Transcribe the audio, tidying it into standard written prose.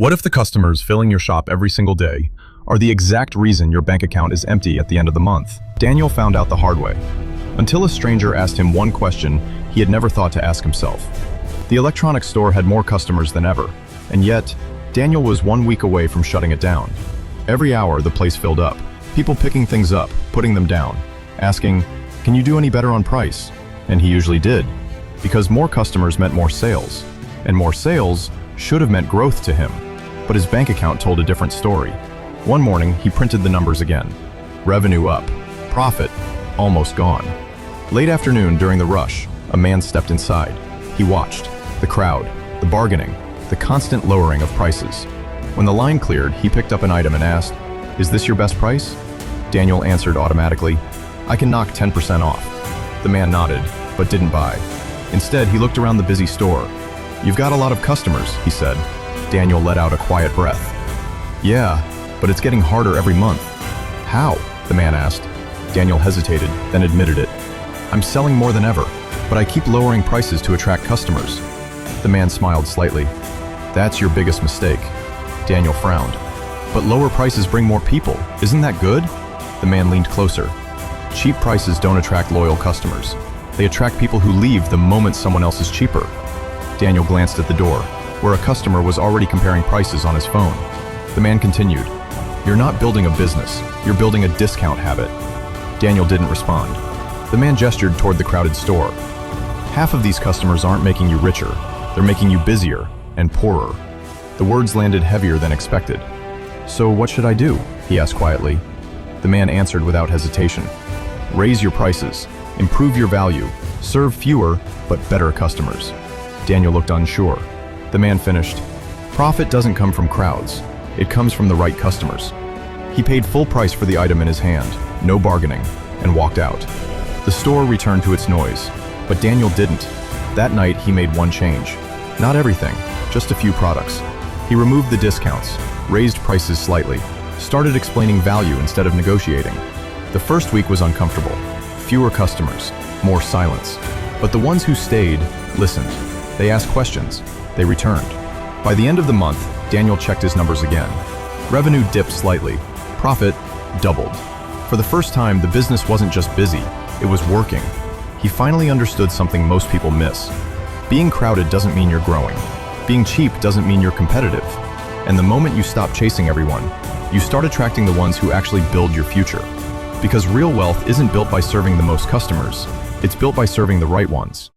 What if the customers filling your shop every single day are the exact reason your bank account is empty at the end of the month? Daniel found out the hard way, until a stranger asked him one question he had never thought to ask himself. The electronics store had more customers than ever, and yet, Daniel was 1 week away from shutting it down. Every hour, the place filled up, people picking things up, putting them down, asking, "Can you do any better on price?" And he usually did, because more customers meant more sales, and more sales should have meant growth to him. But his bank account told a different story. One morning, he printed the numbers again. Revenue up, profit almost gone. Late afternoon, during the rush, a man stepped inside. He watched the crowd, the bargaining, the constant lowering of prices. When the line cleared, he picked up an item and asked, "Is this your best price?" Daniel answered automatically, "I can knock 10% off." The man nodded, but didn't buy. Instead, he looked around the busy store. "You've got a lot of customers," he said. Daniel let out a quiet breath. "Yeah, but it's getting harder every month." "How?" the man asked. Daniel hesitated, then admitted it. "I'm selling more than ever, but I keep lowering prices to attract customers." The man smiled slightly. "That's your biggest mistake." Daniel frowned. "But lower prices bring more people. Isn't that good?" The man leaned closer. "Cheap prices don't attract loyal customers. They attract people who leave the moment someone else is cheaper." Daniel glanced at the door, where a customer was already comparing prices on his phone. The man continued, "You're not building a business, you're building a discount habit." Daniel didn't respond. The man gestured toward the crowded store. "Half of these customers aren't making you richer, they're making you busier and poorer." The words landed heavier than expected. "So what should I do?" he asked quietly. The man answered without hesitation. "Raise your prices, improve your value, serve fewer but better customers." Daniel looked unsure. The man finished, "Profit doesn't come from crowds, it comes from the right customers." He paid full price for the item in his hand, no bargaining, and walked out. The store returned to its noise, but Daniel didn't. That night he made one change. Not everything, just a few products. He removed the discounts, raised prices slightly, started explaining value instead of negotiating. The first week was uncomfortable. Fewer customers, more silence. But the ones who stayed listened. They asked questions. They returned. By the end of the month, Daniel checked his numbers again. Revenue dipped slightly. Profit doubled. For the first time, the business wasn't just busy, it was working. He finally understood something most people miss. Being crowded doesn't mean you're growing. Being cheap doesn't mean you're competitive. And the moment you stop chasing everyone, you start attracting the ones who actually build your future. Because real wealth isn't built by serving the most customers, it's built by serving the right ones.